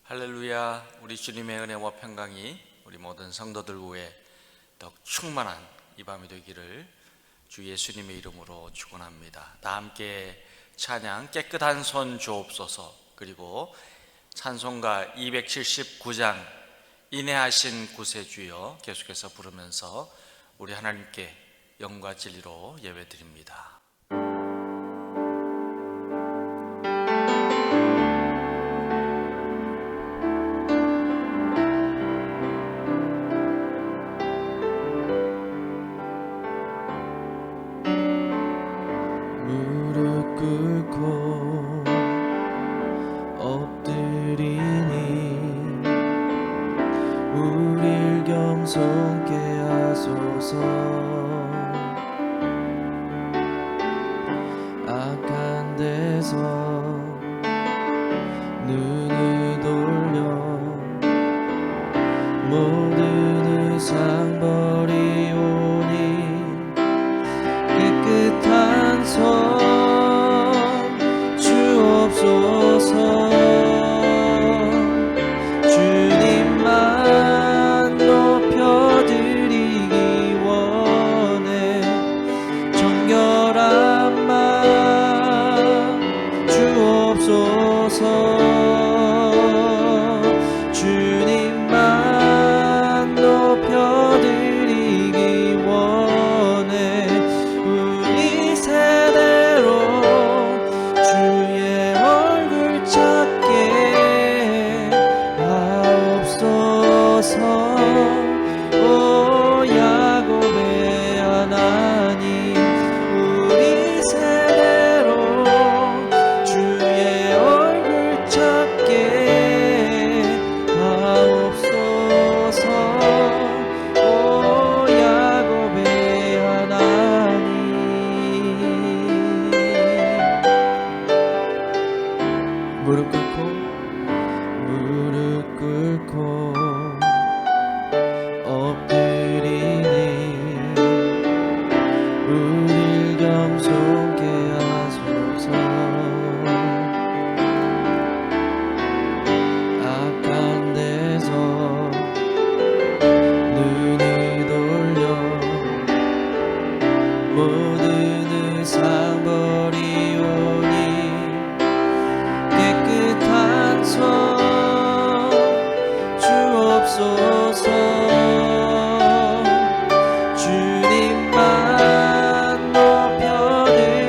할렐루야. 우리 주님의 은혜와 평강이 우리 모든 성도들 위해 더 충만한 이 밤이 되기를 주 예수님의 이름으로 축원합니다. 다 함께 찬양 깨끗한 손 주옵소서, 그리고 찬송가 279장 인내하신 구세주여 계속해서 부르면서 우리 하나님께 영과 진리로 예배드립니다. 겸손케 하소서. 악한 데서 눈을 돌려 모든 의상 버리오니 깨끗한 손 주옵소서. 주님만 높여드리기 원해. 우리 세대로 주의 얼굴 찾게 하옵소서. 오 야곱의 하나님, 우리 세대로 주의 얼굴 찾게 하옵소서. 오 야곱의 하나님. 무릎 꿇고 엎드리니 우릴 겸손케 하소서. 악한 데서 눈을 돌려 모든 의상 버리오니 깨끗한 손 주옵소서. 주님만 높여드리기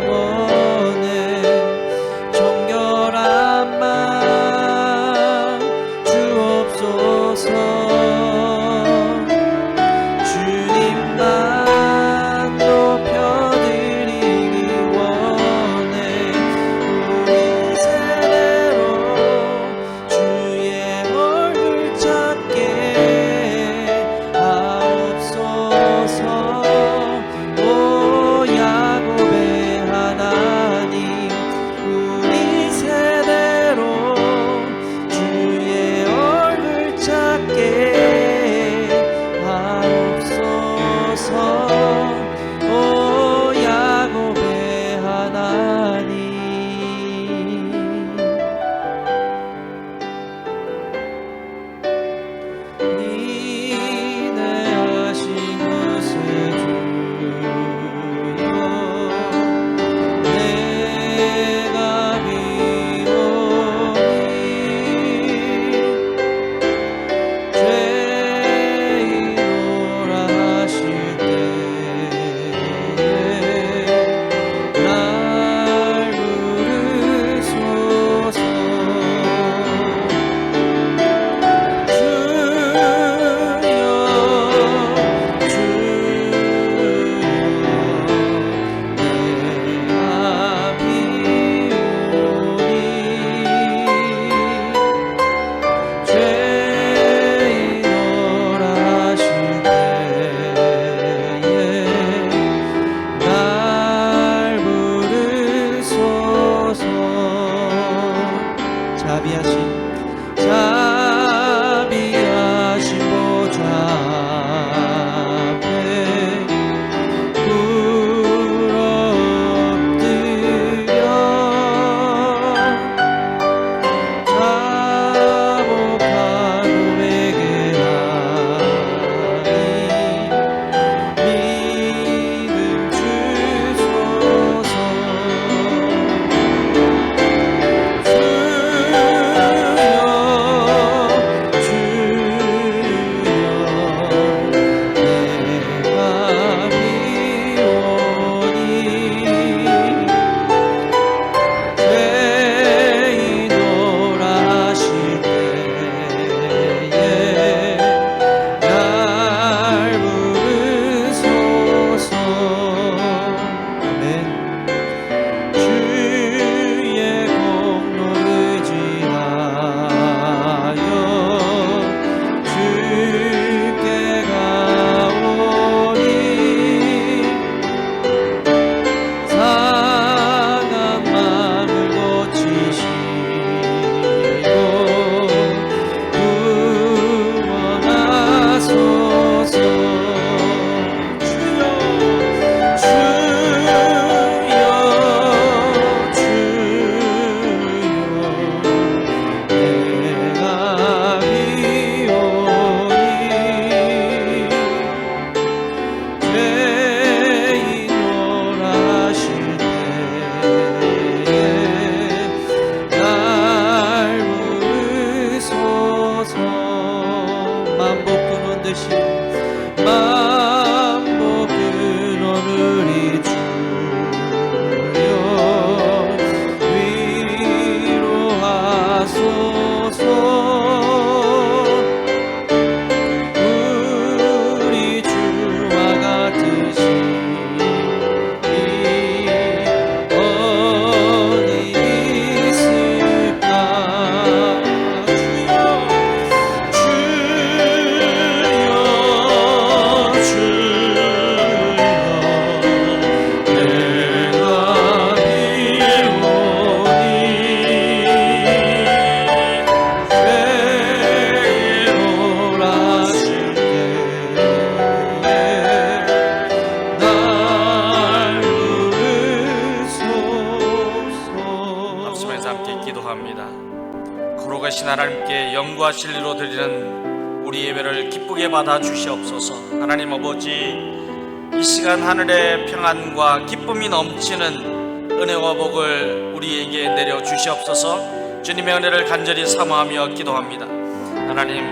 원해. 정결한 맘 주옵소서. 주님만 높여드리기 원해. 우리 세대로 주의 얼굴 찾게 전능하신 하나님께 영과 진리로 드리는 우리 예배를 기쁘게 받아 주시옵소서. 하나님 아버지, 이 시간 하늘의 평안과 기쁨이 넘치는 은혜와 복을 우리에게 내려 주시옵소서. 주님의 은혜를 간절히 사모하며 기도합니다. 하나님,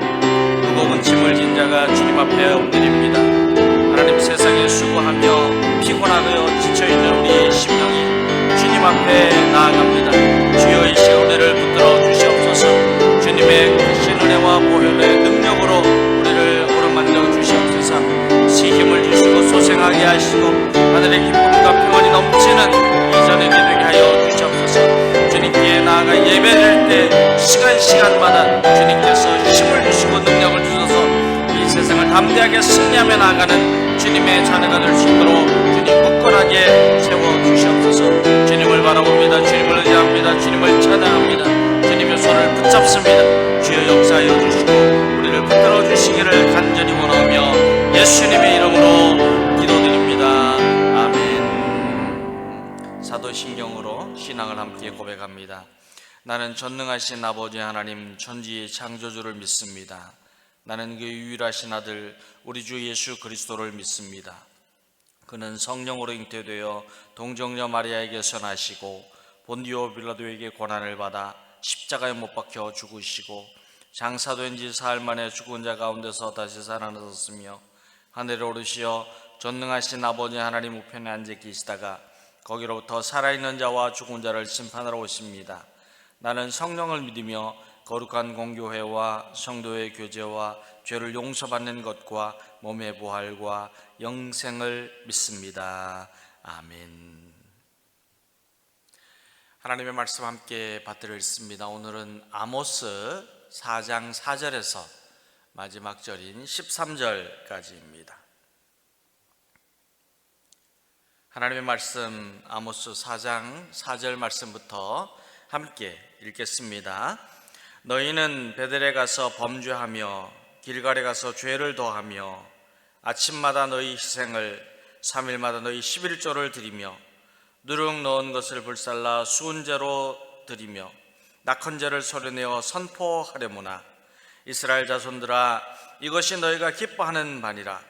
무거운 짐을 진 자가 주님 앞에 엎드립니다. 하나님, 세상에 수고하며 피곤하여 지쳐있는 우리의 심령이 주님 앞에 나아갑니다. 주여, 이 시간 은혜를 붙들어 주시옵소서. 주님의 크신 은혜와 보혈의 능력으로 우리를 오르만져 주시옵소서. 시 힘을 주시고 소생하게 하시고 하늘의 기쁨과 평안이 넘치는 이전에게 되게 하여 주시옵소서. 주님께 나아가 예배드릴 때 시간마다 주님께서 힘을 주시고 능력을 주셔서 이 세상을 담대하게 승리하며 나아가는 주님의 자녀가 될 수 있도록 주님 굳건하게 세워주시옵소서. 주님을 바라봅니다. 주님을 의지합니다. 주님을 찬양합니다. 주님의 손을 붙잡습니다. 주여, 역사하여 주시고 우리를 붙들어 주시기를 간절히 원하며 예수님의 이름으로 기도드립니다. 아멘. 사도신경으로 신앙을 함께 고백합니다. 나는 전능하신 아버지 하나님 천지의 창조주를 믿습니다. 나는 그 유일하신 아들 우리 주 예수 그리스도를 믿습니다. 그는 성령으로 잉태되어 동정녀 마리아에게서 나시고 본디오 빌라도에게 고난을 받아 십자가에 못 박혀 죽으시고 장사된 지 사흘 만에 죽은 자 가운데서 다시 살아나셨으며 하늘에 오르시어 전능하신 아버지 하나님 우편에 앉아 계시다가 거기로부터 살아있는 자와 죽은 자를 심판하러 오십니다. 나는 성령을 믿으며 거룩한 공교회와 성도의 교제와 죄를 용서받는 것과 몸의 부활과 영생을 믿습니다. 아멘. 하나님의 말씀 함께 받들어 읽습니다. 오늘은 아모스 4장 4절에서 마지막 절인 13절까지입니다. 하나님의 말씀 아모스 4장 4절 말씀부터 함께 읽겠습니다. 너희는 베델에 가서 범죄하며 길갈에 가서 죄를 더하며 아침마다 너희 희생을 3일마다 너희 11조를 드리며 누룩 넣은 것을 불살라 수은제로 드리며 낙헌제를 소리내어 선포하려무나 이스라엘 자손들아, 이것이 너희가 기뻐하는 바니라.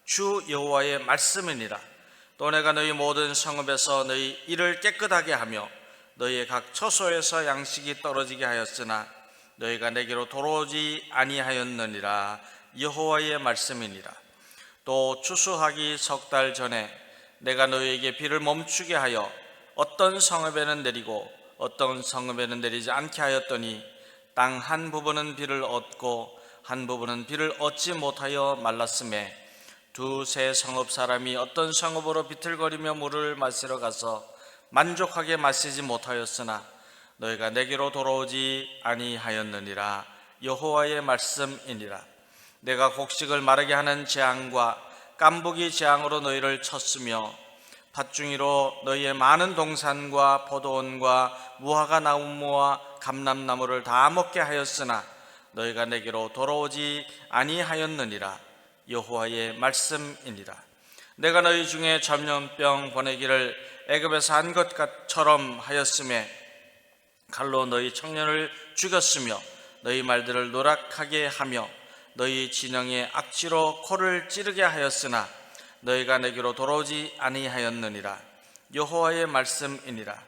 주 여호와의 말씀이니라. 또 내가 너희 모든 성읍에서 너희 일을 깨끗하게 하며 너희의 각 처소에서 양식이 떨어지게 하였으나 너희가 내게로 돌아오지 아니하였느니라. 여호와의 말씀이니라. 또 추수하기 석 달 전에 내가 너희에게 비를 멈추게 하여 어떤 성읍에는 내리고 어떤 성읍에는 내리지 않게 하였더니 땅 한 부분은 비를 얻고 한 부분은 비를 얻지 못하여 말랐음에 두세 성읍 사람이 어떤 성읍으로 비틀거리며 물을 마시러 가서 만족하게 마시지 못하였으나 너희가 내게로 돌아오지 아니하였느니라. 여호와의 말씀이니라. 내가 곡식을 마르게 하는 재앙과 깐부기 재앙으로 너희를 쳤으며 팥중이로 너희의 많은 동산과 포도원과 무화과 나무와 감람나무를 다 먹게 하였으나 너희가 내게로 돌아오지 아니하였느니라. 여호와의 말씀이니라. 내가 너희 중에 전염병 보내기를 애굽에서 한 것처럼 하였음에 칼로 너희 청년을 죽였으며 너희 말들을 노랗게 하며 너희 진영의 악취로 코를 찌르게 하였으나 너희가 내게로 돌아오지 아니하였느니라. 여호와의 말씀이니라.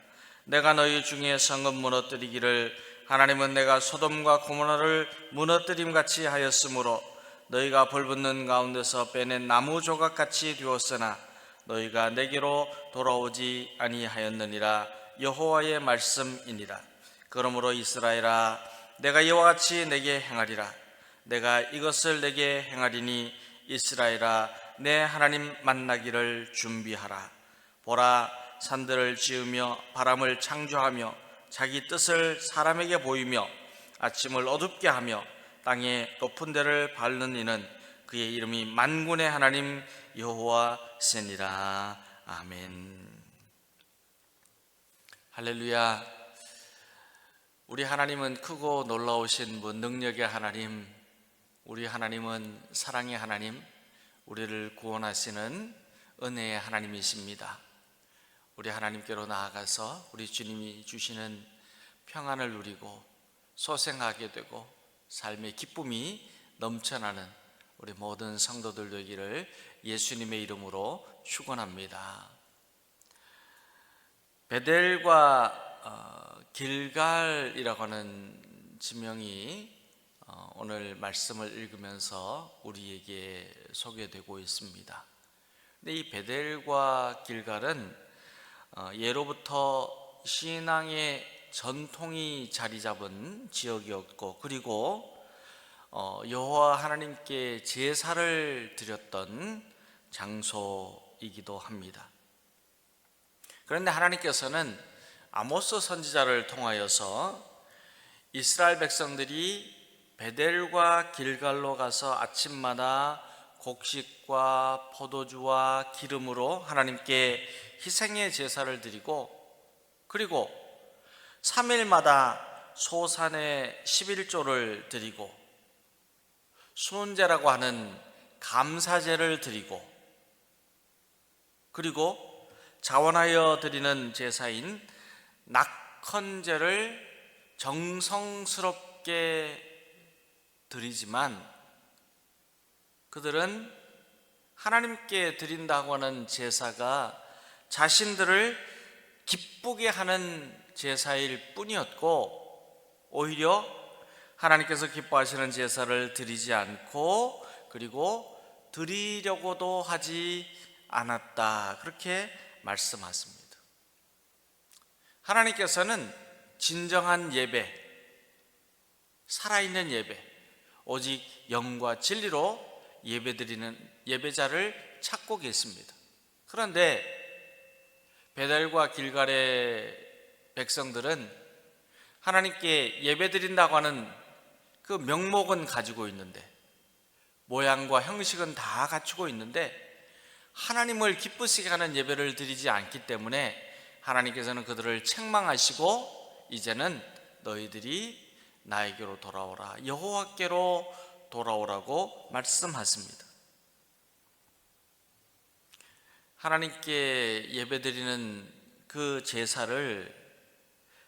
내가 너희 중에 성읍 무너뜨리기를 하나님은 내가 소돔과 고모라를 무너뜨림같이 하였으므로 너희가 벌붙는 가운데서 빼낸 나무 조각같이 되었으나 너희가 내게로 돌아오지 아니하였느니라. 여호와의 말씀이니라. 그러므로 이스라엘아, 내가 이와 같이 내게 행하리라. 내가 이것을 내게 행하리니 이스라엘아, 내 하나님 만나기를 준비하라. 보라, 산들을 지으며 바람을 창조하며 자기 뜻을 사람에게 보이며 아침을 어둡게 하며 땅의 높은 데를 밟는 이는 그의 이름이 만군의 하나님 여호와시니라. 아멘. 할렐루야. 우리 하나님은 크고 놀라우신 분, 능력의 하나님, 우리 하나님은 사랑의 하나님, 우리를 구원하시는 은혜의 하나님이십니다. 우리 하나님께로 나아가서 우리 주님이 주시는 평안을 누리고 소생하게 되고 삶의 기쁨이 넘쳐나는 우리 모든 성도들 되기를 예수님의 이름으로 축원합니다. 베델과 길갈이라고 하는 지명이 오늘 말씀을 읽으면서 우리에게 소개되고 있습니다. 근데 이 베델과 길갈은 예로부터 신앙의 전통이 자리 잡은 지역이었고, 그리고 여호와 하나님께 제사를 드렸던 장소이기도 합니다. 그런데 하나님께서는 아모스 선지자를 통하여서 이스라엘 백성들이 베델과 길갈로 가서 아침마다 곡식과 포도주와 기름으로 하나님께 희생의 제사를 드리고, 그리고 3일마다 소산의 11조를 드리고 수문제라고 하는 감사제를 드리고, 그리고 자원하여 드리는 제사인 낙헌제를 정성스럽게 드리지만, 그들은 하나님께 드린다고 하는 제사가 자신들을 기쁘게 하는 제사일 뿐이었고, 오히려 하나님께서 기뻐하시는 제사를 드리지 않고, 그리고 드리려고도 하지 않았다, 그렇게 말씀하십니다. 하나님께서는 진정한 예배, 살아있는 예배, 오직 영과 진리로 예배드리는 예배자를 찾고 계십니다. 그런데 베델과 길갈의 백성들은 하나님께 예배드린다고 하는 그 명목은 가지고 있는데, 모양과 형식은 다 갖추고 있는데 하나님을 기쁘시게 하는 예배를 드리지 않기 때문에 하나님께서는 그들을 책망하시고, 이제는 너희들이 나에게로 돌아오라, 여호와께로 돌아오라고 말씀하십니다. 하나님께 예배드리는 그 제사를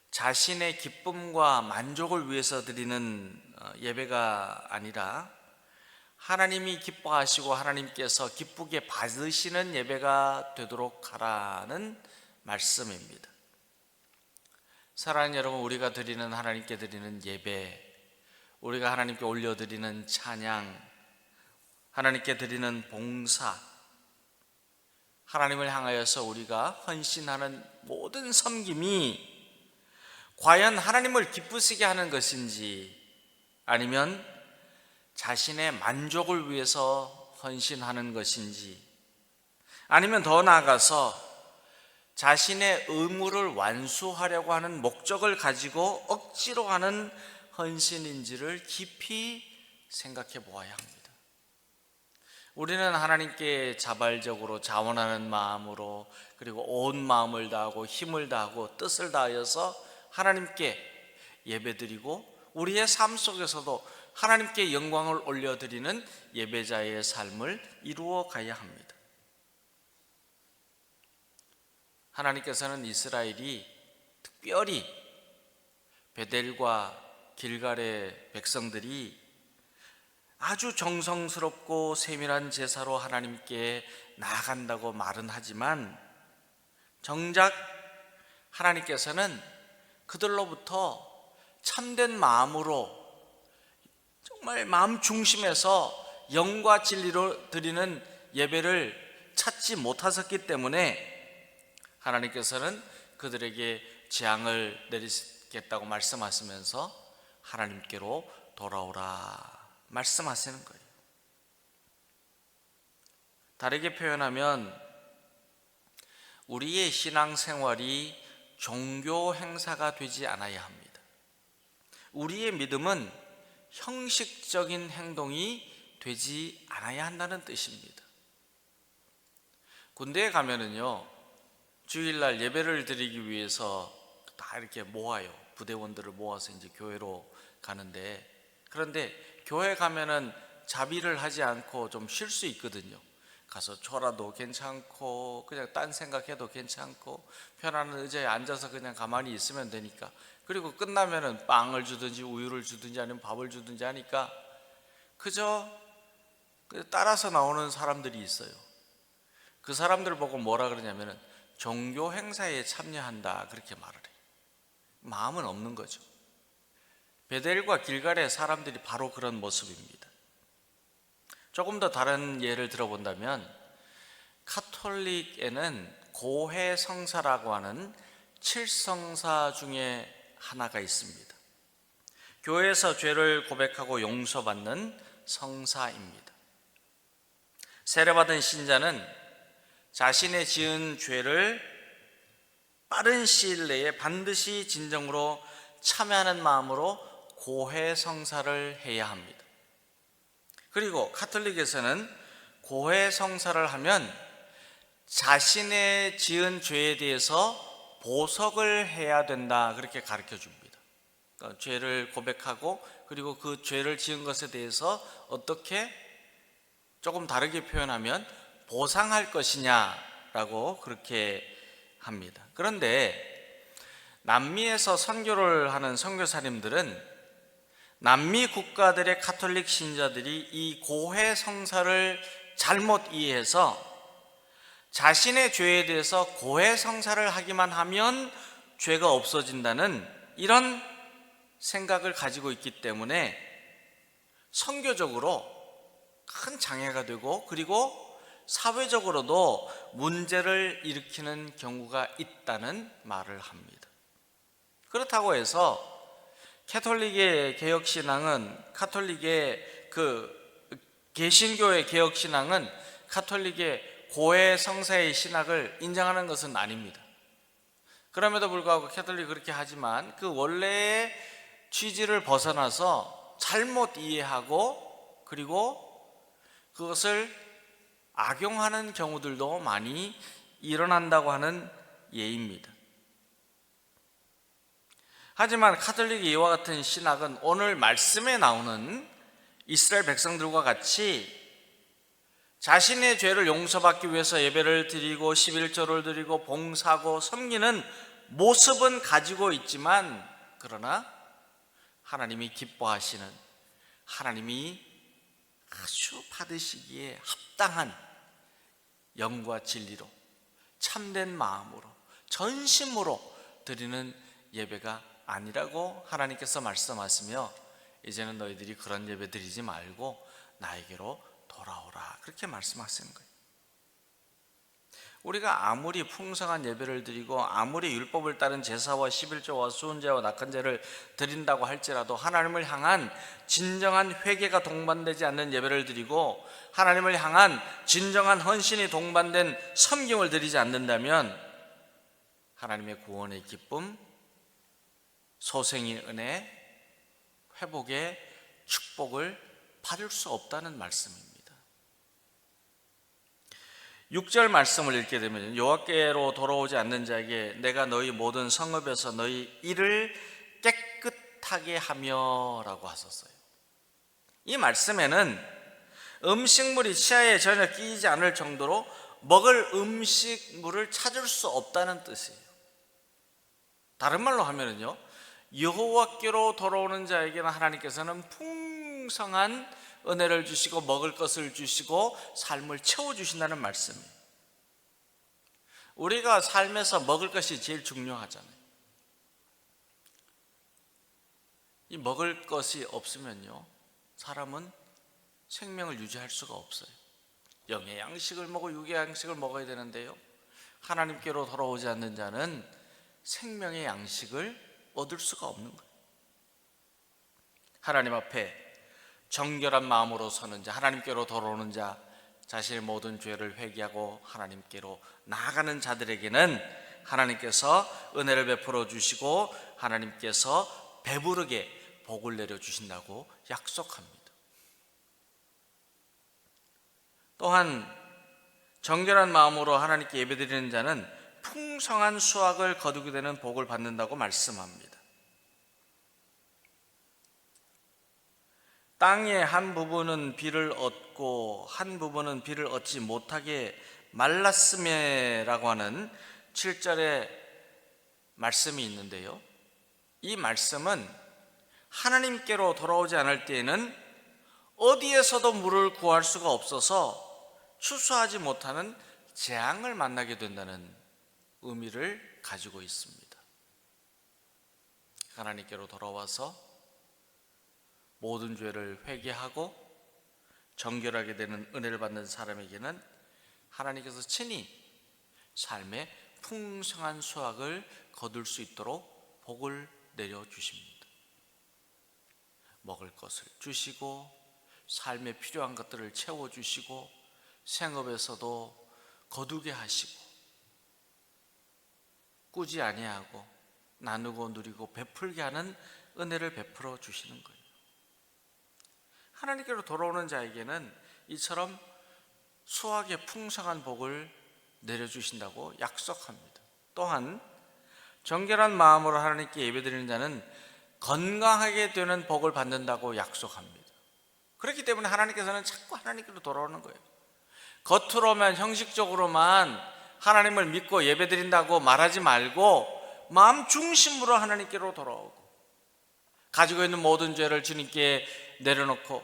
자신의 기쁨과 만족을 위해서 드리는 예배가 아니라 하나님이 기뻐하시고 하나님께서 기쁘게 받으시는 예배가 되도록 하라는 말씀입니다. 사랑하는 여러분, 우리가 드리는, 하나님께 드리는 예배, 우리가 하나님께 올려드리는 찬양, 하나님께 드리는 봉사, 하나님을 향하여서 우리가 헌신하는 모든 섬김이 과연 하나님을 기쁘시게 하는 것인지, 아니면 자신의 만족을 위해서 헌신하는 것인지, 아니면 더 나아가서 자신의 의무를 완수하려고 하는 목적을 가지고 억지로 하는 헌신인지를 깊이 생각해 보아야 합니다. 우리는 하나님께 자발적으로 자원하는 마음으로, 그리고 온 마음을 다하고 힘을 다하고 뜻을 다하여서 하나님께 예배드리고, 우리의 삶 속에서도 하나님께 영광을 올려드리는 예배자의 삶을 이루어 가야 합니다. 하나님께서는 이스라엘이 특별히 베델과 길갈의 백성들이 아주 정성스럽고 세밀한 제사로 하나님께 나아간다고 말은 하지만, 정작 하나님께서는 그들로부터 참된 마음으로, 정말 마음 중심에서 영과 진리로 드리는 예배를 찾지 못하셨기 때문에 하나님께서는 그들에게 재앙을 내리겠다고 말씀하시면서 하나님께로 돌아오라 말씀하시는 거예요. 다르게 표현하면 우리의 신앙생활이 종교 행사가 되지 않아야 합니다. 우리의 믿음은 형식적인 행동이 되지 않아야 한다는 뜻입니다. 군대에 가면은요, 주일날 예배를 드리기 위해서 다 이렇게 모아요. 부대원들을 모아서 이제 교회로 가는데, 그런데 교회 가면은 자비를 하지 않고 좀 쉴 수 있거든요. 가서 졸아도 괜찮고 그냥 딴 생각해도 괜찮고 편안한 의자에 앉아서 그냥 가만히 있으면 되니까, 그리고 끝나면은 빵을 주든지 우유를 주든지 아니면 밥을 주든지 하니까 그저 따라서 나오는 사람들이 있어요. 그 사람들 보고 뭐라 그러냐면은 종교 행사에 참여한다 그렇게 말을 해요. 마음은 없는 거죠. 베델과 길갈의 사람들이 바로 그런 모습입니다. 조금 더 다른 예를 들어본다면 카톨릭에는 고해 성사라고 하는 7성사 중에 하나가 있습니다. 교회에서 죄를 고백하고 용서받는 성사입니다. 세례받은 신자는 자신의 지은 죄를 빠른 시일 내에 반드시 진정으로 참여하는 마음으로 고해 성사를 해야 합니다. 그리고 카톨릭에서는 고해 성사를 하면 자신의 지은 죄에 대해서 보석을 해야 된다 그렇게 가르쳐 줍니다. 그러니까 죄를 고백하고 그리고 그 죄를 지은 것에 대해서 어떻게 조금 다르게 표현하면 보상할 것이냐라고 그렇게 합니다. 그런데 남미에서 선교를 하는 선교사님들은 남미 국가들의 카톨릭 신자들이 이 고해 성사를 잘못 이해해서 자신의 죄에 대해서 고해 성사를 하기만 하면 죄가 없어진다는 이런 생각을 가지고 있기 때문에 선교적으로 큰 장애가 되고 그리고 사회적으로도 문제를 일으키는 경우가 있다는 말을 합니다. 그렇다고 해서 카톨릭의 개혁신앙은 카톨릭의 개신교의 개혁신앙은 카톨릭의 고해 성사의 신학을 인정하는 것은 아닙니다. 그럼에도 불구하고 카톨릭이 그렇게 하지만 그 원래의 취지를 벗어나서 잘못 이해하고 그리고 그것을 악용하는 경우들도 많이 일어난다고 하는 예입니다. 하지만 카톨릭의 이와 같은 신학은 오늘 말씀에 나오는 이스라엘 백성들과 같이 자신의 죄를 용서받기 위해서 예배를 드리고 11조를 드리고 봉사하고 섬기는 모습은 가지고 있지만, 그러나 하나님이 기뻐하시는, 하나님이 아주 받으시기에 합당한 영과 진리로 참된 마음으로 전심으로 드리는 예배가 아니라고 하나님께서 말씀하시며, 이제는 너희들이 그런 예배 드리지 말고 나에게로 돌아오라 그렇게 말씀하시는 거예요. 우리가 아무리 풍성한 예배를 드리고 아무리 율법을 따른 제사와 11조와 수훈제와 낙헌제를 드린다고 할지라도 하나님을 향한 진정한 회개가 동반되지 않는 예배를 드리고 하나님을 향한 진정한 헌신이 동반된 섬김을 드리지 않는다면 하나님의 구원의 기쁨, 소생의 은혜, 회복의 축복을 받을 수 없다는 말씀입니다. 6절 말씀을 읽게 되면 여호와께로 돌아오지 않는 자에게 내가 너희 모든 성읍에서 너희 일을 깨끗하게 하며 라고 하셨어요. 이 말씀에는 음식물이 치아에 전혀 끼이지 않을 정도로 먹을 음식물을 찾을 수 없다는 뜻이에요. 다른 말로 하면은요, 여호와께로 돌아오는 자에게는 하나님께서는 풍성한 은혜를 주시고 먹을 것을 주시고 삶을 채워주신다는 말씀이에요. 우리가 삶에서 먹을 것이 제일 중요하잖아요. 이 먹을 것이 없으면요, 사람은 생명을 유지할 수가 없어요. 영의 양식을 먹고 육의 양식을 먹어야 되는데요, 하나님께로 돌아오지 않는 자는 생명의 양식을 얻을 수가 없는 거예요. 하나님 앞에 정결한 마음으로 서는 자, 하나님께로 돌아오는 자, 자신의 모든 죄를 회개하고 하나님께로 나아가는 자들에게는 하나님께서 은혜를 베풀어 주시고 하나님께서 배부르게 복을 내려 주신다고 약속합니다. 또한 정결한 마음으로 하나님께 예배드리는 자는 풍성한 수확을 거두게 되는 복을 받는다고 말씀합니다. 땅의 한 부분은 비를 얻고 한 부분은 비를 얻지 못하게 말랐음에라고 하는 7절의 말씀이 있는데요, 이 말씀은 하나님께로 돌아오지 않을 때에는 어디에서도 물을 구할 수가 없어서 추수하지 못하는 재앙을 만나게 된다는 의미를 가지고 있습니다. 하나님께로 돌아와서 모든 죄를 회개하고 정결하게 되는 은혜를 받는 사람에게는 하나님께서 친히 삶의 풍성한 수확을 거둘 수 있도록 복을 내려주십니다. 먹을 것을 주시고 삶에 필요한 것들을 채워주시고 생업에서도 거두게 하시고 꾸지 아니하고 나누고 누리고 베풀게 하는 은혜를 베풀어 주시는 거예요. 하나님께로 돌아오는 자에게는 이처럼 수확의 풍성한 복을 내려주신다고 약속합니다. 또한 정결한 마음으로 하나님께 예배드리는 자는 건강하게 되는 복을 받는다고 약속합니다. 그렇기 때문에 하나님께서는 자꾸 하나님께로 돌아오는 거예요. 겉으로만 형식적으로만 하나님을 믿고 예배드린다고 말하지 말고 마음 중심으로 하나님께로 돌아오고 가지고 있는 모든 죄를 주님께 내려놓고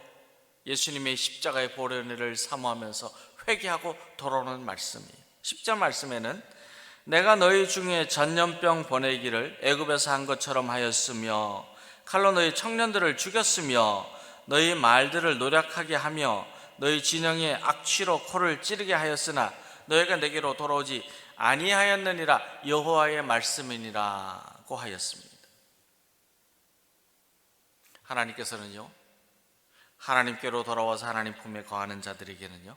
예수님의 십자가의 보혈의 은혜를 사모하면서 회개하고 돌아오는 말씀이에요. 10절 말씀에는 내가 너희 중에 전염병 보내기를 애굽에서 한 것처럼 하였으며 칼로 너희 청년들을 죽였으며 너희 말들을 노력하게 하며 너희 진영에 악취로 코를 찌르게 하였으나 너희가 내게로 돌아오지 아니하였느니라 여호와의 말씀이니라고 하였습니다. 하나님께서는요, 하나님께로 돌아와서 하나님 품에 거하는 자들에게는요,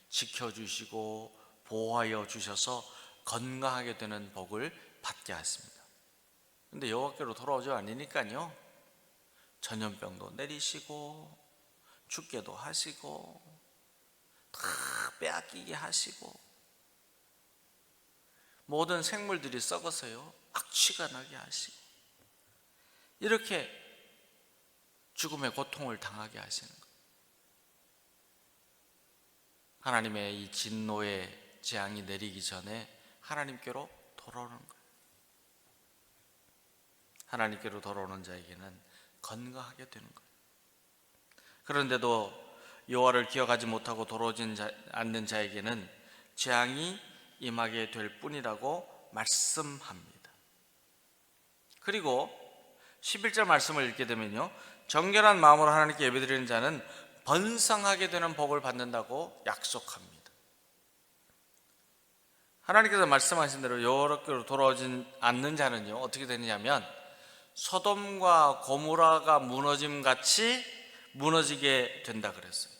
지켜주시고 보호하여 주셔서 건강하게 되는 복을 받게 하십니다. 근데 여호와께로 돌아오지 않으니까요, 전염병도 내리시고 죽게도 하시고 다 빼앗기게 하시고 모든 생물들이 썩어서요 악취가 나게 하시고 이렇게 죽음의 고통을 당하게 하시는 거예요. 하나님의 이 진노의 재앙이 내리기 전에 하나님께로 돌아오는 거예요. 하나님께로 돌아오는 자에게는 건강하게 되는 거예요. 그런데도 여호와를 기억하지 못하고 돌아오지 않는 자에게는 재앙이 임하게 될 뿐이라고 말씀합니다. 그리고 11절 말씀을 읽게 되면요, 정결한 마음으로 하나님께 예배드리는 자는 번성하게 되는 복을 받는다고 약속합니다. 하나님께서 말씀하신 대로 여호와께로 돌아오지 않는 자는요 어떻게 되느냐면 소돔과 고모라가 무너짐 같이 무너지게 된다 그랬어요.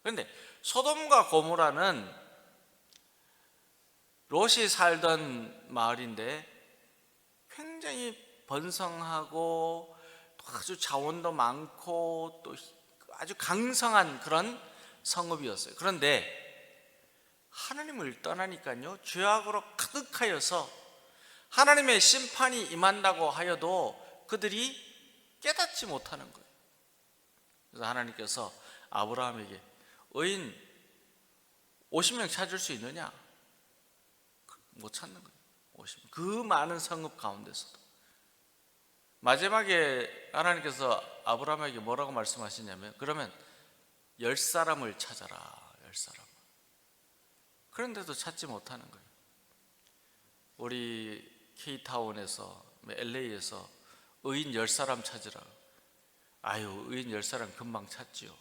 그런데 소돔과 고모라는 롯이 살던 마을인데 굉장히 번성하고 아주 자원도 많고 또 아주 강성한 그런 성읍이었어요. 그런데 하나님을 떠나니까요 죄악으로 가득하여서 하나님의 심판이 임한다고 하여도 그들이 깨닫지 못하는 거예요. 그래서 하나님께서 아브라함에게 의인 50명 찾을 수 있느냐? 못 찾는 거예요. 50명. 그 많은 성읍 가운데서도 마지막에 하나님께서 아브라함에게 뭐라고 말씀하시냐면 그러면 10사람을 찾아라. 10사람. 그런데도 찾지 못하는 거예요. 우리 K타운에서 LA에서 의인 10사람 찾으라. 아유, 의인 10사람 금방 찾지요.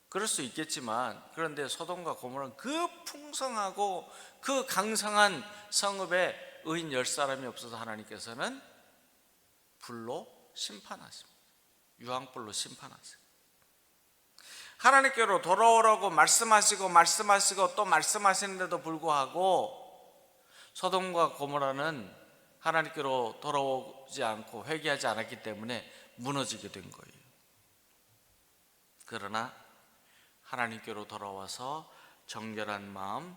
그럴 수 있겠지만 그런데 소돔과 고모라는 그 풍성하고 그 강성한 성읍에 의인 10사람이 없어서 하나님께서는 불로 심판하십니다. 유황불로 심판하세요. 하나님께로 돌아오라고 말씀하시고 또 말씀하시는데도 불구하고 소돔과 고모라는 하나님께로 돌아오지 않고 회개하지 않았기 때문에 무너지게 된 거예요. 그러나 하나님께로 돌아와서 정결한 마음,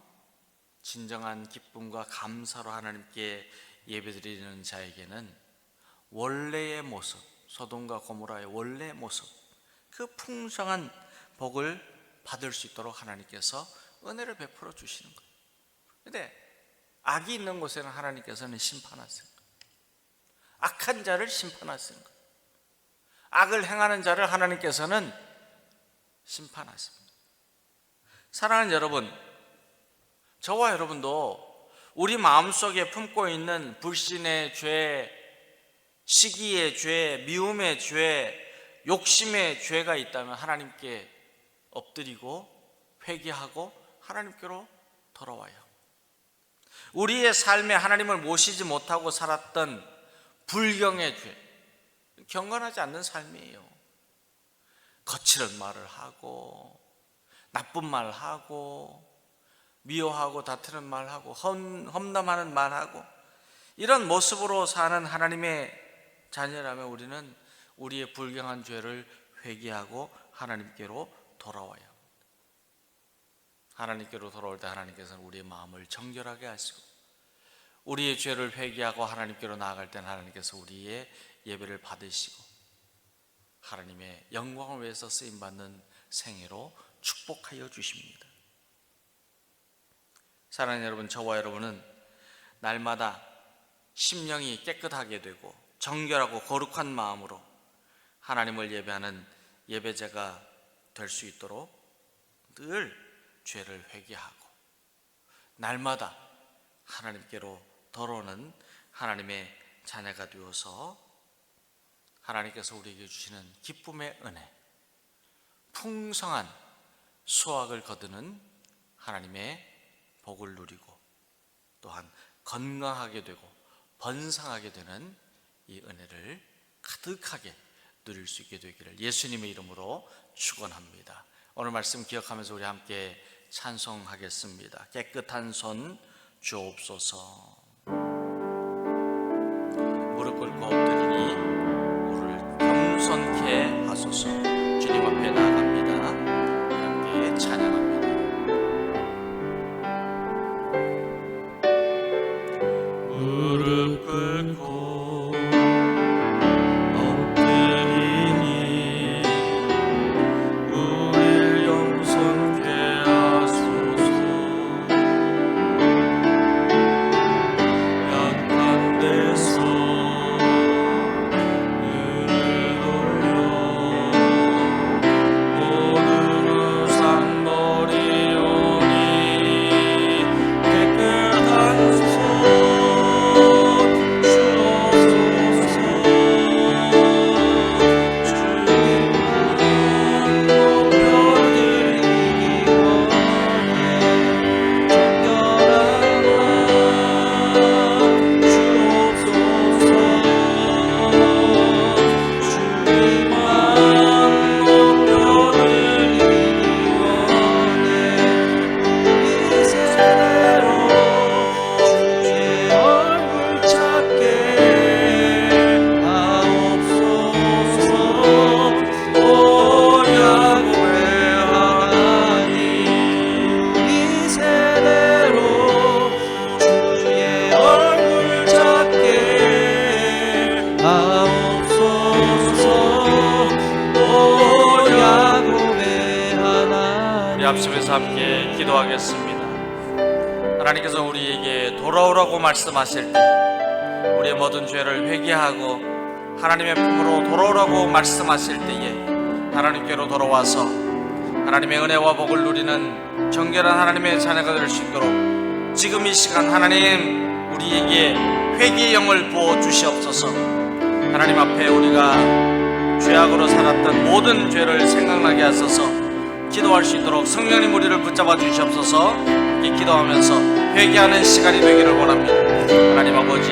진정한 기쁨과 감사로 하나님께 예배드리는 자에게는 원래의 모습, 소돔과 고모라의 원래의 모습, 그 풍성한 복을 받을 수 있도록 하나님께서 은혜를 베풀어 주시는 거예요. 그런데 악이 있는 곳에는 하나님께서는 심판하세요. 악한 자를 심판하시는 거예요. 악을 행하는 자를 하나님께서는 심판하십니다. 사랑하는 여러분, 저와 여러분도 우리 마음속에 품고 있는 불신의 죄, 시기의 죄, 미움의 죄, 욕심의 죄가 있다면 하나님께 엎드리고 회개하고 하나님께로 돌아와요. 우리의 삶에 하나님을 모시지 못하고 살았던 불경의 죄, 경건하지 않는 삶이에요. 거칠은 말을 하고 나쁜 말 하고 미워하고 다투는 말 하고 험담하는 말 하고 이런 모습으로 사는 하나님의 자녀라면 우리는 우리의 불경한 죄를 회개하고 하나님께로 돌아와요. 하나님께로 돌아올 때 하나님께서는 우리의 마음을 정결하게 하시고 우리의 죄를 회개하고 하나님께로 나아갈 때는 하나님께서 우리의 예배를 받으시고 하나님의 영광을 위해서 쓰임받는 생애로 축복하여 주십니다. 사랑하는 여러분, 저와 여러분은 날마다 심령이 깨끗하게 되고 정결하고 거룩한 마음으로 하나님을 예배하는 예배자가 될 수 있도록 늘 죄를 회개하고 날마다 하나님께로 돌아오는 하나님의 자녀가 되어서 하나님께서 우리에게 주시는 기쁨의 은혜, 풍성한 수확을 거두는 하나님의 복을 누리고 또한 건강하게 되고 번성하게 되는 이 은혜를 가득하게 누릴 수 있게 되기를 예수님의 이름으로 축원합니다. 오늘 말씀 기억하면서 우리 함께 찬송하겠습니다. 깨끗한 손 주옵소서. 무릎 꿇고 엎드리니 우리를 겸손케 하소서. 주님 앞에 나아갑니다. 우리 함께 찬양합니다. 무릎 꿇고 엎드리니 우리를 겸손케 하소서. 약한 데서 눈을 돌려 모든 우상거리 오니 깨끗한 손 앞서서 함께 기도하겠습니다. 하나님께서 우리에게 돌아오라고 말씀하실 때 우리의 모든 죄를 회개하고 하나님의 품으로 돌아오라고 말씀하실 때에 하나님께로 돌아와서 하나님의 은혜와 복을 누리는 정결한 하나님의 자녀가 될 수 있도록 지금 이 시간 하나님 우리에게 회개의 영을 부어 주시옵소서. 하나님 앞에 우리가 죄악으로 살았던 모든 죄를 생각나게 하소서. 기도할 수 있도록 성령님 우리를 붙잡아 주시옵소서. 이 기도하면서 회개하는 시간이 되기를 원합니다. 하나님 아버지,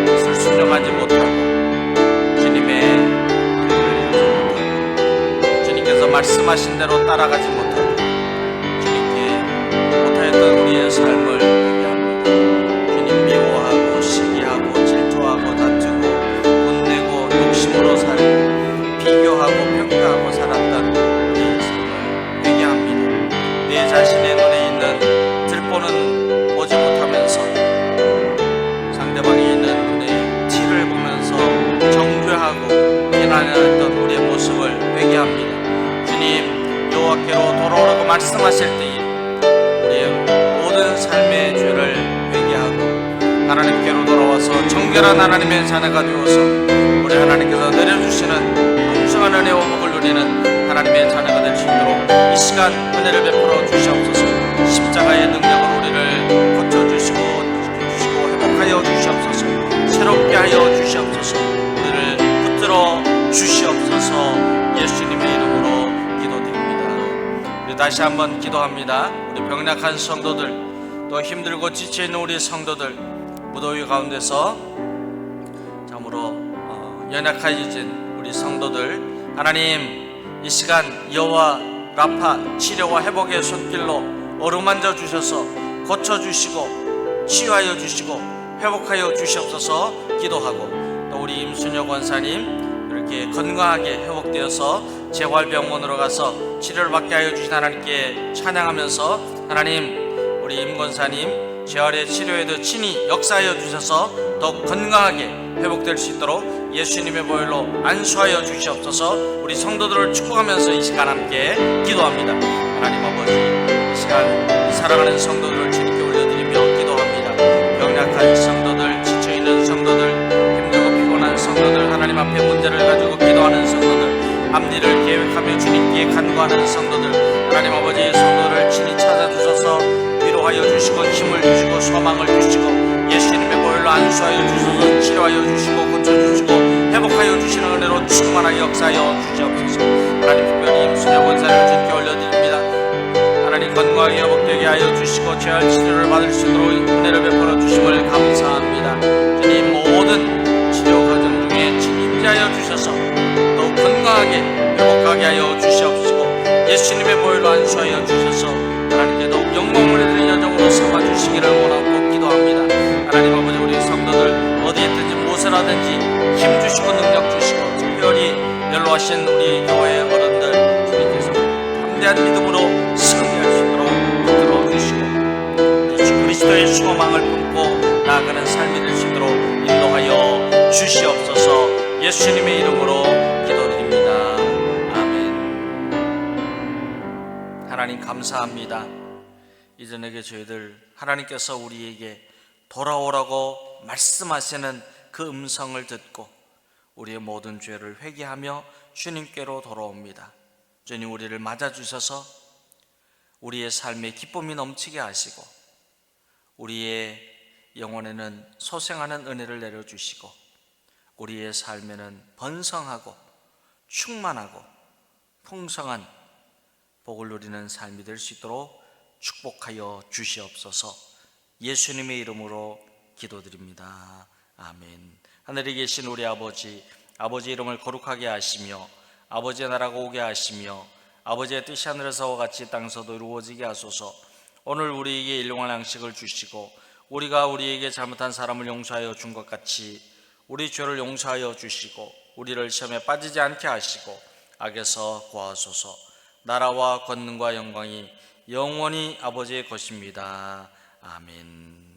뜻을 순종하지 못하고 주님의 뜻을 주님께서 말씀하신 대로 따라가지 못하고 주님께 못하였던 우리의 삶을 회개합니다. 주님 미워하고 시기하고 질투하고 다투고 분내고 욕심으로 살고 비교하고 평가하고 살았던 내 자신의 눈에 있는 들보는 보지 못하면서 상대방이 있는 눈에 티를 보면서 정죄하고 비난했던 우리의 모습을 말씀하실 때에 우리의 모든 삶의 죄를 회개하고 하나님께로 돌아와서 정결한 하나님의 자녀가 되어서 우리 하나님께서 내려주시는 풍성한 은혜와 복을 누리는 하나님의 자녀가 될 수 있도록 이 시간 은혜를 베풀어 주시옵소서. 십자가의 능력으로 우리를 고쳐주시고 회복하여 주시옵소서. 새롭게 하여 주시옵소서. 우리를 붙들어 주시옵소서. 예수님의 이름으로 기도드립니다. 우리 다시 한번 기도합니다. 우리 병약한 성도들, 또 힘들고 지쳐있는 우리 성도들, 무더위 가운데서 참으로 연약해진 우리 성도들, 하나님 이 시간 여호와 라파 치료와 회복의 손길로 어루만져 주셔서 고쳐주시고 치유하여 주시고 회복하여 주시옵소서 기도하고, 또 우리 임순혁 원사님 이렇게 건강하게 회복되어서 재활병원으로 가서 치료를 받게 하여 주신 하나님께 찬양하면서, 하나님 우리 임 권사님 재활의 치료에도 친히 역사하여 주셔서 더욱 건강하게 회복될 수 있도록 예수님의 보혈로 안수하여 주시옵소서. 우리 성도들을 축복하면서 이 시간 함께 기도합니다. 하나님 아버지, 이 시간 이 사랑하는 성도들을 주님께 올려드리며 기도합니다. 병약한 성도들, 지쳐있는 성도들, 힘들고 피곤한 성도들, 하나님 앞에 문제를 가지고 기도하는 성도들, 앞일을 계획하며 주님께 간구하는 성도들, 하나님 아버지 성도를 친히 찾아주셔서 위로하여 주시고 힘을 주시고 소망을 주시고 예수님의 보혈로 안수하여 주셔서 치료하여 주시고 고쳐주시고 회복하여 주시는 은혜로 충만하게 역사하여 주시옵소서. 하나님 특별히 임순혁 원사를 주님께 올려드립니다. 하나님 건강하게 회복되게 하여 주시고 재활 치료를 받을 수 있도록 은혜를 베풀어 주심을 감사합니다. 주님 모든 치료 과정 중에 침임자하여 주셔서 더욱 건강하게 회복하게 하여 주시옵시고 예수님의 보혈로 안수하여 주셔서 하나님께 더욱 영광을 드리는 여정으로 삼아주시기를 원하고 기도합니다. 하나님 아버지, 우리 성도들 어디에 있든지 무엇을 하든지 힘주시고 능력 주시고, 특별히 연로하신 우리 교회 어른들 주님께서 담대한 믿음으로 승리할 수 있도록 붙들어 주시고 예수 그리스도의 소망을 품고 나아가는 삶이 될 수 있도록 인도하여 주시옵소서. 예수님의 이름으로 기도드립니다. 아멘. 하나님 감사합니다. 이전에게 저희들 하나님께서 우리에게 돌아오라고 말씀하시는 그 음성을 듣고 우리의 모든 죄를 회개하며 주님께로 돌아옵니다. 주님 우리를 맞아주셔서 우리의 삶에 기쁨이 넘치게 하시고 우리의 영혼에는 소생하는 은혜를 내려주시고 우리의 삶에는 번성하고 충만하고 풍성한 복을 누리는 삶이 될 수 있도록 축복하여 주시옵소서. 예수님의 이름으로 기도드립니다. 아멘. 하늘에 계신 우리 아버지, 아버지의 이름을 거룩하게 하시며 아버지의 나라가 오게 하시며 아버지의 뜻이 하늘에서와 같이 땅에서도 이루어지게 하소서. 오늘 우리에게 일용할 양식을 주시고 우리가 우리에게 잘못한 사람을 용서하여 준 것 같이 우리 죄를 용서하여 주시고 우리를 시험에 빠지지 않게 하시고 악에서 구하소서. 나라와 권능과 영광이 영원히 아버지의 것입니다. 아멘.